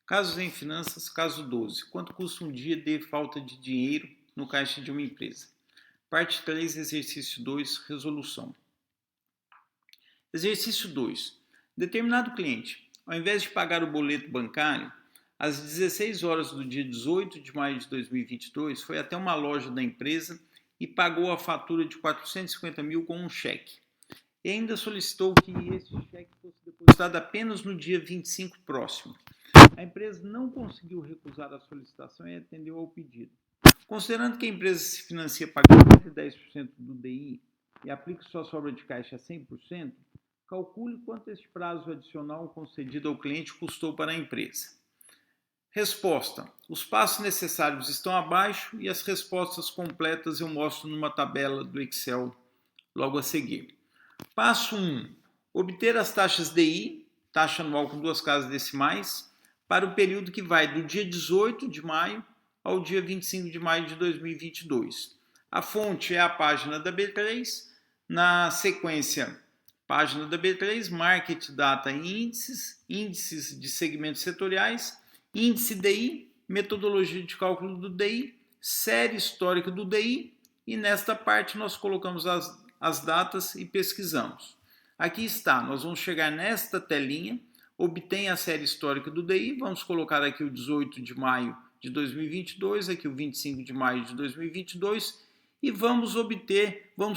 Casos em finanças, caso 12. Quanto custa um dia de falta de dinheiro no caixa de uma empresa? Parte 3, exercício 2, resolução. Exercício 2. Determinado cliente, ao invés de pagar o boleto bancário, às 16 horas do dia 18 de maio de 2022, foi até uma loja da empresa e pagou a fatura de 450 mil com um cheque. E ainda solicitou que esse cheque fosse depositado apenas no dia 25 próximo. A empresa não conseguiu recusar a solicitação e atendeu ao pedido. Considerando que a empresa se financia pagando 10% do DI e aplica sua sobra de caixa a 100%, calcule quanto este prazo adicional concedido ao cliente custou para a empresa. Resposta. Os passos necessários estão abaixo e as respostas completas eu mostro numa tabela do Excel logo a seguir. Passo 1. Obter as taxas DI, taxa anual com duas casas decimais, para o período que vai do dia 18 de maio ao dia 25 de maio de 2022. A fonte é a página da B3, na sequência, página da B3, Market Data e Índices, índices de segmentos setoriais, índice DI, metodologia de cálculo do DI, série histórica do DI, e nesta parte nós colocamos as datas e pesquisamos. Aqui está, nós vamos chegar nesta telinha, obtém a série histórica do DI, vamos colocar aqui o 18 de maio de 2022, aqui o 25 de maio de 2022, e vamos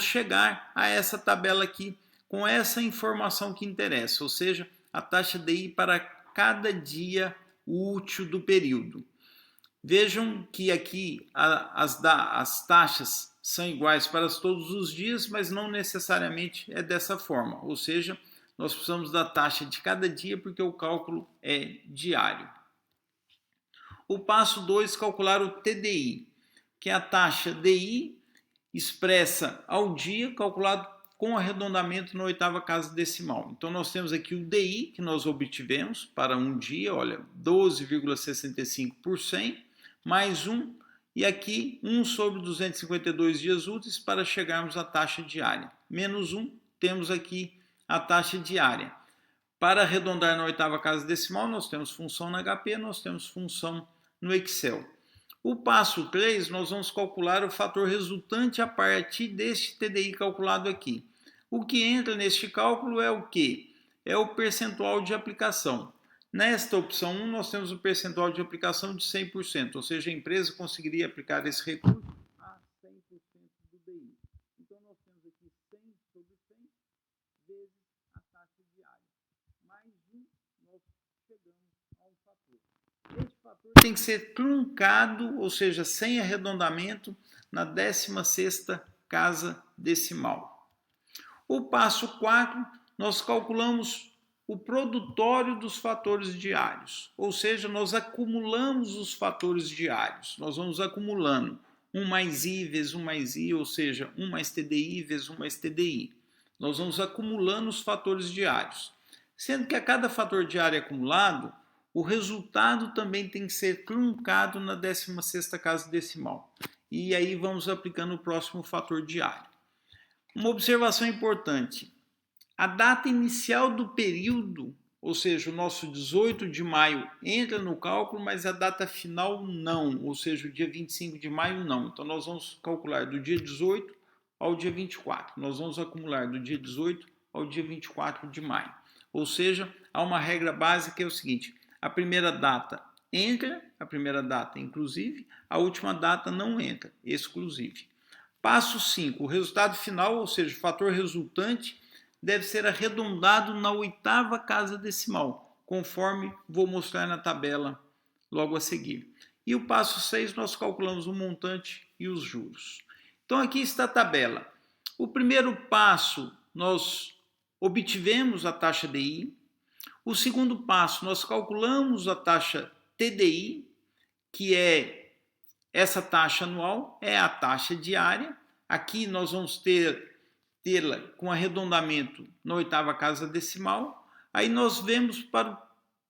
chegar a essa tabela aqui com essa informação que interessa, ou seja, a taxa DI para cada dia útil do período. Vejam que aqui as taxas são iguais para todos os dias, mas não necessariamente é dessa forma, ou seja, nós precisamos da taxa de cada dia porque o cálculo é diário. O passo 2, calcular o TDI, que é a taxa DI expressa ao dia, calculado com arredondamento na oitava casa decimal. Então nós temos aqui o DI que nós obtivemos para um dia, olha, 12,65 por 100, mais 1, e aqui 1 sobre 252 dias úteis para chegarmos à taxa diária. Menos 1, temos aqui a taxa diária. Para arredondar na oitava casa decimal, nós temos função na HP, nós temos função no Excel. O passo 3, nós vamos calcular o fator resultante a partir deste TDI calculado aqui. O que entra neste cálculo é o quê? É o percentual de aplicação. Nesta opção 1, nós temos o percentual de aplicação de 100%, ou seja, a empresa conseguiria aplicar esse recurso a 100% do DI. Então, nós temos aqui 100 sobre 100 vezes a taxa diária. Mais 1, nós chegamos a um fator. Este fator tem que ser truncado, ou seja, sem arredondamento, na 16ª casa decimal. O passo 4, nós calculamos o produtório dos fatores diários, ou seja, nós acumulamos os fatores diários, nós vamos acumulando 1 mais I vezes 1 mais I, ou seja, 1 mais TDI vezes 1 mais TDI. Nós vamos acumulando os fatores diários, sendo que a cada fator diário acumulado, o resultado também tem que ser truncado na 16ª casa decimal. E aí vamos aplicando o próximo fator diário. Uma observação importante, a data inicial do período, ou seja, o nosso 18 de maio entra no cálculo, mas a data final não, ou seja, o dia 25 de maio não. Então nós vamos calcular do dia 18 ao dia 24. Nós vamos acumular do dia 18 ao dia 24 de maio. Ou seja, há uma regra básica que é o seguinte, a primeira data entra, a primeira data inclusive, a última data não entra, exclusive. Passo 5, o resultado final, ou seja, o fator resultante, deve ser arredondado na oitava casa decimal, conforme vou mostrar na tabela logo a seguir. E o passo 6, nós calculamos o montante e os juros. Então aqui está a tabela. O primeiro passo, nós obtivemos a taxa DI. O segundo passo, nós calculamos a taxa TDI, que é essa taxa anual, é a taxa diária. Aqui nós vamos tê-la com arredondamento na oitava casa decimal. Aí nós vemos para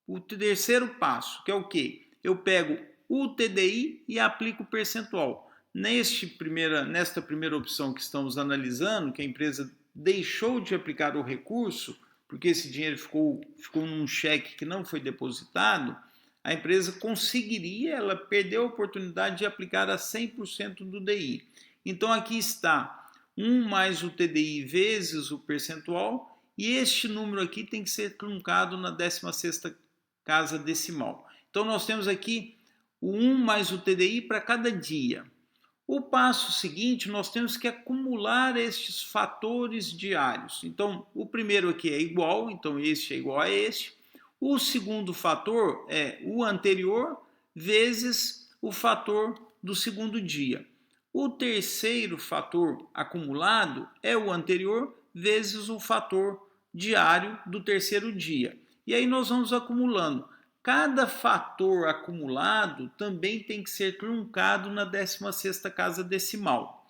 o terceiro passo, que é o quê? Eu pego o TDI e aplico o percentual. Nesta primeira opção que estamos analisando, que a empresa deixou de aplicar o recurso, porque esse dinheiro ficou num cheque que não foi depositado, a empresa conseguiria, ela perdeu a oportunidade de aplicar a 100% do DI. Então aqui está 1 mais o TDI vezes o percentual, e este número aqui tem que ser truncado na 16ª casa decimal. Então nós temos aqui o 1 mais o TDI para cada dia. O passo seguinte, nós temos que acumular estes fatores diários. Então, o primeiro aqui é igual, então este é igual a este. O segundo fator é o anterior vezes o fator do segundo dia. O terceiro fator acumulado é o anterior vezes o fator diário do terceiro dia. E aí nós vamos acumulando. Cada fator acumulado também tem que ser truncado na 16ª casa decimal.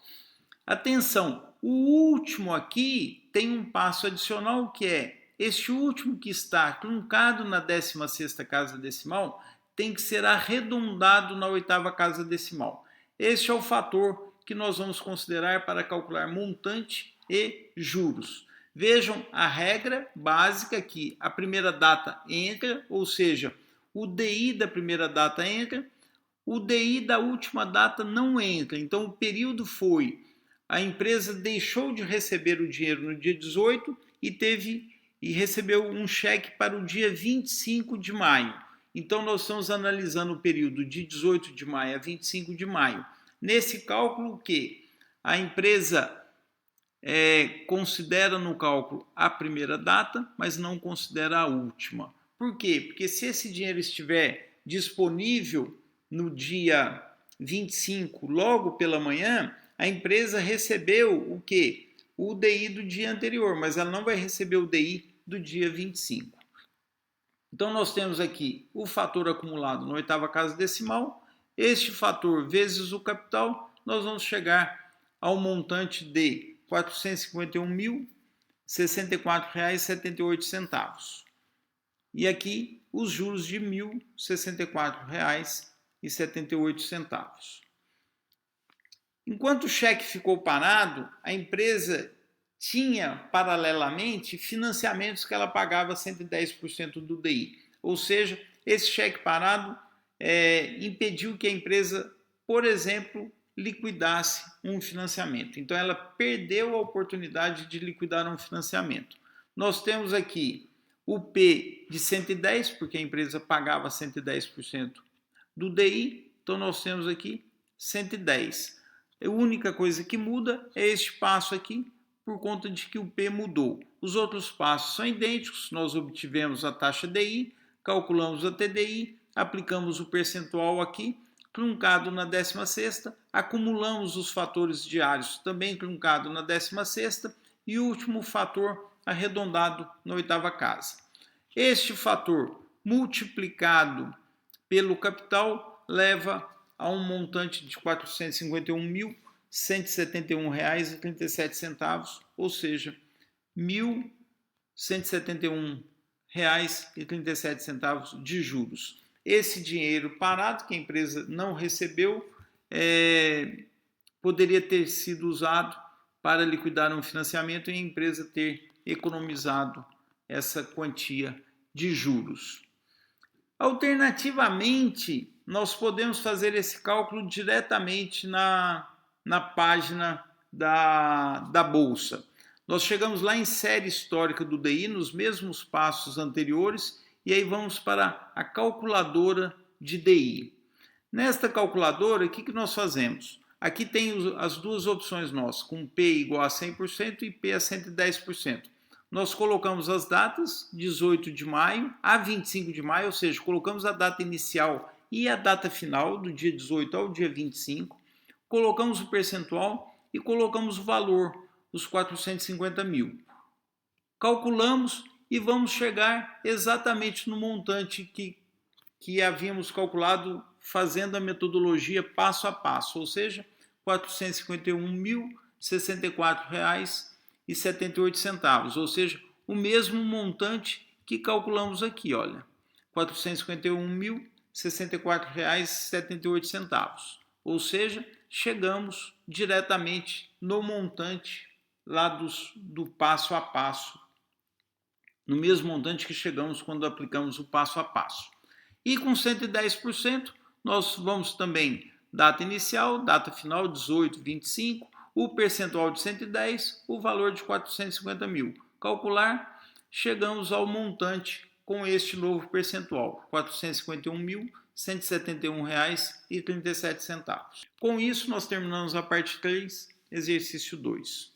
Atenção, o último aqui tem um passo adicional que é, este último que está truncado na 16ª casa decimal tem que ser arredondado na 8ª casa decimal. Este é o fator que nós vamos considerar para calcular montante e juros. Vejam a regra básica aqui, a primeira data entra, ou seja, o DI da primeira data entra, o DI da última data não entra. Então o período foi, a empresa deixou de receber o dinheiro no dia 18 e recebeu um cheque para o dia 25 de maio. Então nós estamos analisando o período de 18 de maio a 25 de maio. Nesse cálculo que a empresa considera no cálculo a primeira data, mas não considera a última. Por quê? Porque se esse dinheiro estiver disponível no dia 25, logo pela manhã, a empresa recebeu o quê? O DI do dia anterior, mas ela não vai receber o DI do dia 25. Então nós temos aqui o fator acumulado na 8ª casa decimal, este fator vezes o capital, nós vamos chegar ao montante de R$ 451.064,78. E aqui os juros de R$ 1.064,78. Enquanto o cheque ficou parado, a empresa tinha, paralelamente, financiamentos que ela pagava 110% do DI. Ou seja, esse cheque parado impediu que a empresa, por exemplo, liquidasse um financiamento. Então, ela perdeu a oportunidade de liquidar um financiamento. Nós temos aqui o P de 110, porque a empresa pagava 110% do DI. Então, nós temos aqui 110. A única coisa que muda é este passo aqui, por conta de que o P mudou. Os outros passos são idênticos. Nós obtivemos a taxa DI, calculamos a TDI, aplicamos o percentual aqui, truncado na 16ª, acumulamos os fatores diários, também truncado na 16ª, e o último fator arredondado na 8ª casa. Este fator multiplicado pelo capital leva a um montante de R$ 451.171,37, ou seja, R$ 1.171,37 de juros. Esse dinheiro parado que a empresa não recebeu poderia ter sido usado para liquidar um financiamento e a empresa ter economizado essa quantia de juros. Alternativamente, nós podemos fazer esse cálculo diretamente na página da Bolsa. Nós chegamos lá em série histórica do DI, nos mesmos passos anteriores, e aí vamos para a calculadora de DI. Nesta calculadora, o que nós fazemos? Aqui tem as duas opções nossas, com P igual a 100% e P a 110%. Nós colocamos as datas, 18 de maio a 25 de maio, ou seja, colocamos a data inicial e a data final, do dia 18 ao dia 25, colocamos o percentual e colocamos o valor, os 450 mil. Calculamos e vamos chegar exatamente no montante que havíamos calculado fazendo a metodologia passo a passo, ou seja, R$ 451.064,78, ou seja, o mesmo montante que calculamos aqui, olha, R$ 451.064,78, ou seja, chegamos diretamente no montante lá do passo a passo, no mesmo montante que chegamos quando aplicamos o passo a passo. E com 110%, nós vamos também data inicial, data final 18/25, o percentual de 110, o valor de 450 mil. Calcular, chegamos ao montante com este novo percentual, R$ 451.171,37. Com isso, nós terminamos a parte 3, exercício 2.